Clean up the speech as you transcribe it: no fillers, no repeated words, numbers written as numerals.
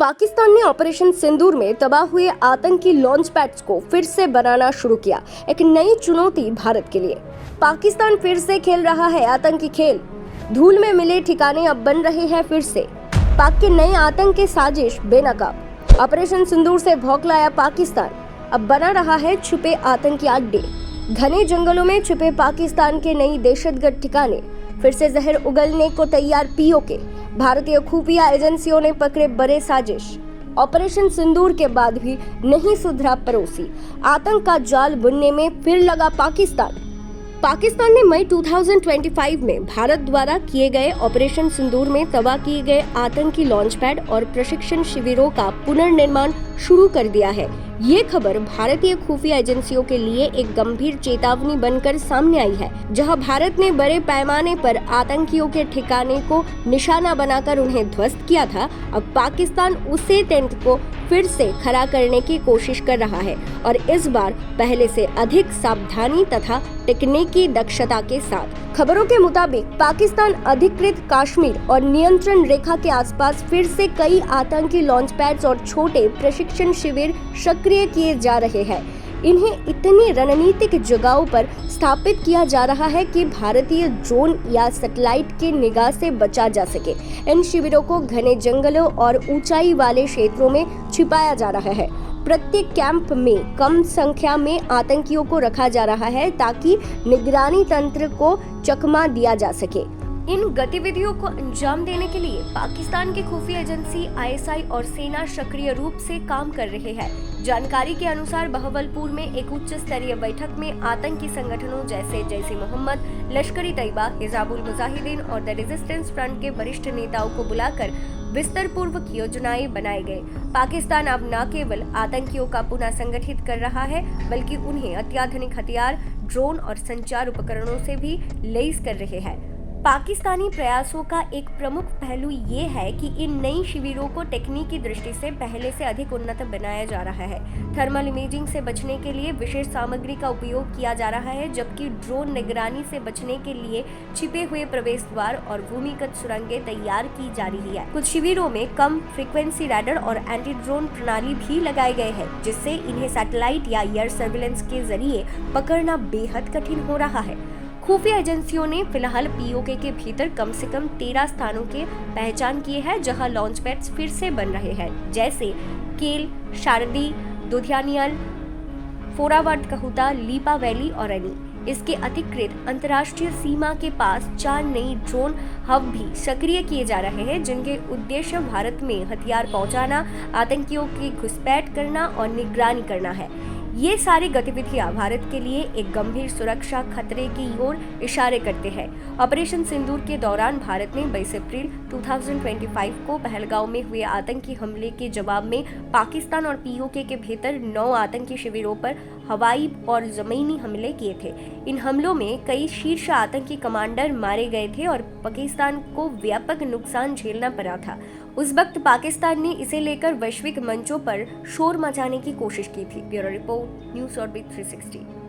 पाकिस्तान ने ऑपरेशन सिंदूर में तबाह हुए आतंकी लॉन्च पैड्स को फिर से बनाना शुरू किया। एक नई चुनौती भारत के लिए। पाकिस्तान फिर से खेल रहा है आतंकी खेल। धूल में मिले ठिकाने अब बन रहे हैं फिर से। पाक के नए आतंक की साजिश बेनकाब। ऑपरेशन सिंदूर से भौंकलाया पाकिस्तान, अब बना रहा है छुपे आतंकी अड्डे। घने जंगलों में छुपे पाकिस्तान के नई दहशतगर्द ठिकाने। फिर से जहर उगलने को तैयार पीओके। भारतीय खुफिया एजेंसियों ने पकड़े बड़े साजिश। ऑपरेशन सिंदूर के बाद भी नहीं सुधरा पड़ोसी। आतंक का जाल बुनने में फिर लगा पाकिस्तान ने मई 2025 में भारत द्वारा किए गए ऑपरेशन सिंदूर में तबाह किए गए आतंकी लॉन्च पैड और प्रशिक्षण शिविरों का पुनर्निर्माण शुरू कर दिया है। ये खबर भारतीय खुफिया एजेंसियों के लिए एक गंभीर चेतावनी बनकर सामने आई है। जहां भारत ने बड़े पैमाने पर आतंकियों के ठिकाने को निशाना बनाकर उन्हें ध्वस्त किया था, अब पाकिस्तान उसी टेंट को फिर से खड़ा करने की कोशिश कर रहा है और इस बार पहले से अधिक सावधानी तथा तकनीकी दक्षता के साथ। खबरों के मुताबिक पाकिस्तान अधिकृत कश्मीर और नियंत्रण रेखा के आसपास फिर से कई आतंकी लॉन्च पैड्स और छोटे प्रशिक्षण शिविर सक्रिय किए जा रहे हैं। इन्हें इतनी रणनीतिक जगहों पर स्थापित किया जा रहा है कि भारतीय ड्रोन या सैटेलाइट की निगाह से बचा जा सके। इन शिविरों को घने जंगलों और ऊंचाई वाले क्षेत्रों में छिपाया जा रहा है। प्रत्येक कैंप में कम संख्या में आतंकियों को रखा जा रहा है ताकि निगरानी तंत्र को चकमा दिया जा सके। इन गतिविधियों को अंजाम देने के लिए पाकिस्तान की खुफिया एजेंसी आईएसआई और सेना सक्रिय रूप से काम कर रहे हैं। जानकारी के अनुसार बहवलपुर में एक उच्च स्तरीय बैठक में आतंकी संगठनों जैसे जैश ए मोहम्मद, लश्कर-ए तैयबा, हिजबुल मुजाहिदीन और द रेजिस्टेंस फ्रंट के वरिष्ठ नेताओं को बुलाकर विस्तार पूर्वक योजनाएं बनाए गए। पाकिस्तान अब न केवल आतंकियों का पुनः संगठित कर रहा है, बल्कि उन्हें अत्याधुनिक हथियार, ड्रोन और संचार उपकरणों से भी लैस कर रहे हैं। पाकिस्तानी प्रयासों का एक प्रमुख पहलू ये है कि इन नई शिविरों को तकनीकी दृष्टि से पहले से अधिक उन्नत बनाया जा रहा है। थर्मल इमेजिंग से बचने के लिए विशेष सामग्री का उपयोग किया जा रहा है, जबकि ड्रोन निगरानी से बचने के लिए छिपे हुए प्रवेश द्वार और भूमिगत सुरंगें तैयार की जा रही है। कुछ शिविरों में कम फ्रीक्वेंसी रैडर और एंटी ड्रोन प्रणाली भी लगाए गए हैं, जिससे इन्हें सैटेलाइट या एयर सर्विलेंस के जरिए पकड़ना बेहद कठिन हो रहा है। खुफिया एजेंसियों ने फिलहाल पीओके के भीतर कम से कम 13 स्थानों के पहचान किए हैं जहां लॉन्च पैड्स फिर से बन रहे हैं, जैसे केल, शारदी, दुधियानियल, फोरावर्ड कहुता, लीपा वैली और अनी। इसके अतिरिक्त अंतर्राष्ट्रीय सीमा के पास 4 नई ड्रोन हब भी सक्रिय किए जा रहे हैं, जिनके उद्देश्य भारत में हथियार पहुंचाना, आतंकियों की घुसपैठ करना और निगरानी करना है। ये सारी गतिविधियां भारत के लिए एक गंभीर सुरक्षा खतरे की ओर इशारे करते हैं। ऑपरेशन सिंदूर के दौरान भारत ने 22 अप्रैल 2025 को पहलगांव में हुए आतंकी हमले के जवाब में पाकिस्तान और पीओके के भीतर 9 आतंकी शिविरों पर हवाई और जमीनी हमले किए थे। इन हमलों में कई शीर्ष आतंकी कमांडर मारे गए थे और पाकिस्तान को व्यापक नुकसान झेलना पड़ा था। उस वक्त पाकिस्तान ने इसे लेकर वैश्विक मंचों पर शोर मचाने की कोशिश की थी। Bureau report, news orbit 360।